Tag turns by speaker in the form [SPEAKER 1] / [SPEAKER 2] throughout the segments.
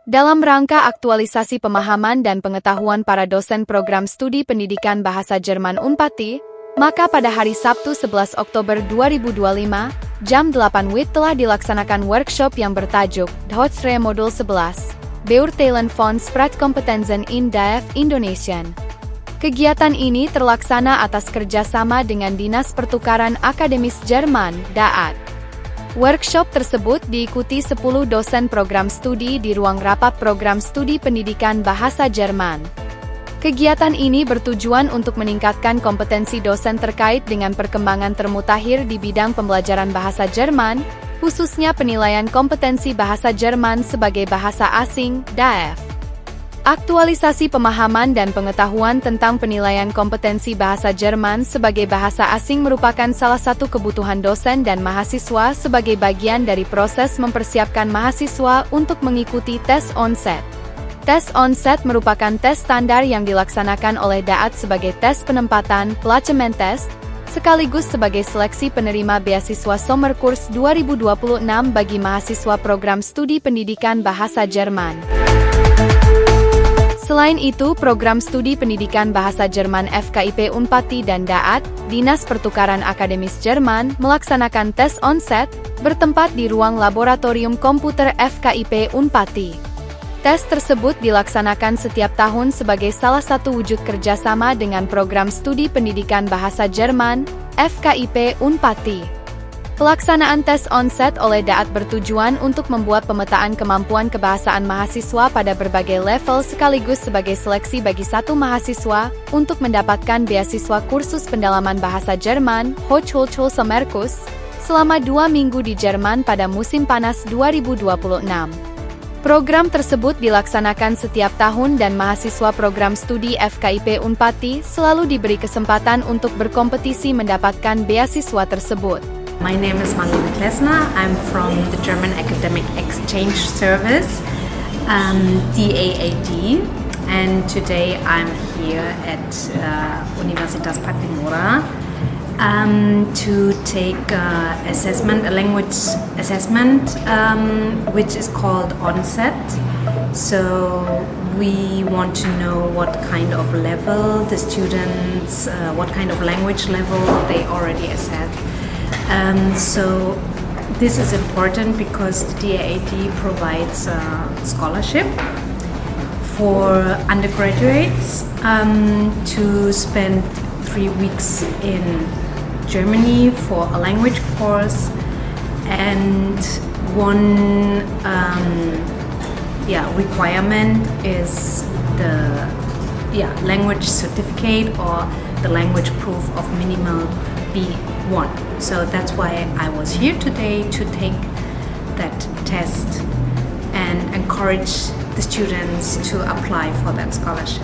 [SPEAKER 1] Dalam rangka aktualisasi pemahaman dan pengetahuan para dosen program studi pendidikan bahasa Jerman Unpati, maka pada hari Sabtu 11 Oktober 2025, jam 8 WIB telah dilaksanakan workshop yang bertajuk Deutsche Modul 11, Beurteilen von Sprachkompetenzen in DAF Indonesian. Kegiatan ini terlaksana atas kerjasama dengan Dinas Pertukaran Akademis Jerman, DAAT. Workshop tersebut diikuti 10 dosen program studi di ruang rapat program studi pendidikan bahasa Jerman. Kegiatan ini bertujuan untuk meningkatkan kompetensi dosen terkait dengan perkembangan termutakhir di bidang pembelajaran bahasa Jerman, khususnya penilaian kompetensi bahasa Jerman sebagai bahasa asing, DAF. Aktualisasi pemahaman dan pengetahuan tentang penilaian kompetensi bahasa Jerman sebagai bahasa asing merupakan salah satu kebutuhan dosen dan mahasiswa sebagai bagian dari proses mempersiapkan mahasiswa untuk mengikuti tes onset. Tes onset merupakan tes standar yang dilaksanakan oleh DAAT sebagai tes penempatan placement test, sekaligus sebagai seleksi penerima beasiswa Sommerkurs 2026 bagi mahasiswa program studi pendidikan bahasa Jerman. Selain itu, program studi pendidikan bahasa Jerman FKIP Unpati dan DAAT, Dinas Pertukaran Akademis Jerman, melaksanakan tes onset, bertempat di ruang laboratorium komputer FKIP Unpati. Tes tersebut dilaksanakan setiap tahun sebagai salah satu wujud kerjasama dengan program studi pendidikan bahasa Jerman, FKIP Unpati. Pelaksanaan tes onset oleh DAAT bertujuan untuk membuat pemetaan kemampuan kebahasaan mahasiswa pada berbagai level sekaligus sebagai seleksi bagi satu mahasiswa untuk mendapatkan beasiswa kursus pendalaman bahasa Jerman, Hochschule Sommerkurs, selama 2 minggu di Jerman pada musim panas 2026. Program tersebut dilaksanakan setiap tahun dan mahasiswa program studi FKIP Unpati selalu diberi kesempatan untuk berkompetisi mendapatkan beasiswa tersebut.
[SPEAKER 2] My name is Marlene Klesner. I'm from the German Academic Exchange Service, DAAD, and today I'm here at Universitas Patimura to take a language assessment, which is called onset. So we want to know what kind of level the students, what kind of language level they already assess. So this is important because the DAAD provides a scholarship for undergraduates to spend 3 weeks in Germany for a language course, and one requirement is the language certificate or the language proof of minimal B1. So that's why I was here today to take that test and encourage the students to apply for that scholarship.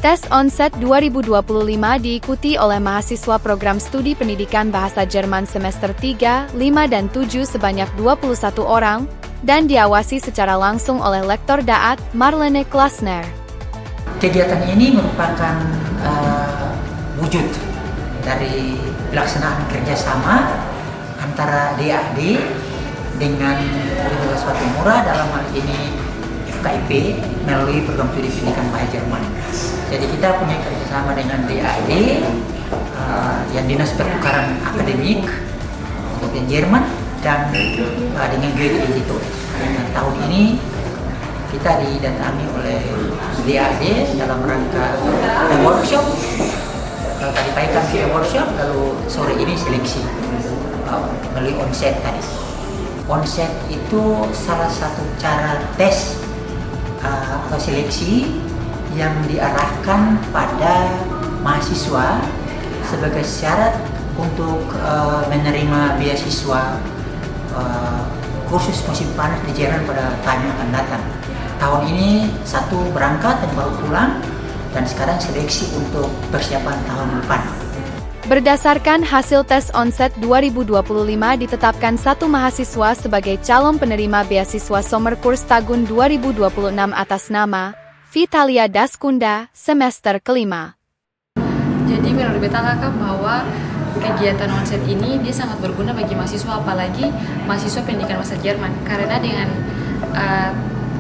[SPEAKER 1] Tes onset 2025 diikuti oleh mahasiswa program studi pendidikan bahasa Jerman semester 3, 5, dan 7 sebanyak 21 orang, dan diawasi secara langsung oleh Lektor DAAT, Marlene Klesner.
[SPEAKER 3] Kegiatan ini merupakan wujud dari pelaksanaan kerjasama antara DAAD dengan Universitas Patimura, dalam hal ini FKIP melalui program studi pendidikan bahasa Jerman. Jadi kita punya kerjasama dengan DAAD, yang Dinas Pertukaran Akademik untuk Jerman, dan dengan Goethe Institut. Dan tahun ini kita didatangi oleh DAAD dalam rangka workshop. Tadi pagi kan kita workshop, lalu sore ini seleksi melalui onset tadi. Onset itu salah satu cara tes atau seleksi yang diarahkan pada mahasiswa sebagai syarat untuk menerima beasiswa kursus musim panas di Jerman pada tahun yang akan datang. Tahun ini satu berangkat dan baru pulang, dan sekarang seleksi untuk persiapan tahun depan.
[SPEAKER 1] Berdasarkan hasil tes onset 2025 ditetapkan satu mahasiswa sebagai calon penerima beasiswa Sommerkurs tahun 2026 atas nama Vitalia Daskunda, semester kelima.
[SPEAKER 4] Jadi menurut beta kakak bahwa kegiatan onset ini dia sangat berguna bagi mahasiswa, apalagi mahasiswa pendidikan bahasa Jerman, karena dengan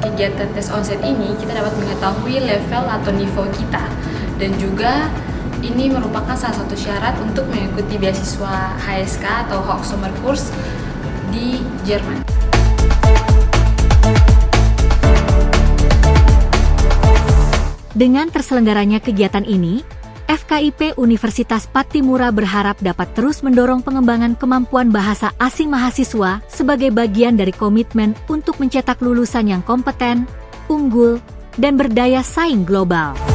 [SPEAKER 4] kegiatan tes onset ini kita dapat mengetahui level atau niveau kita, dan juga ini merupakan salah satu syarat untuk mengikuti beasiswa HSK atau Hochsommerkurs di Jerman.
[SPEAKER 5] Dengan terselenggaranya kegiatan ini, FKIP Universitas Pattimura berharap dapat terus mendorong pengembangan kemampuan bahasa asing mahasiswa sebagai bagian dari komitmen untuk mencetak lulusan yang kompeten, unggul, dan berdaya saing global.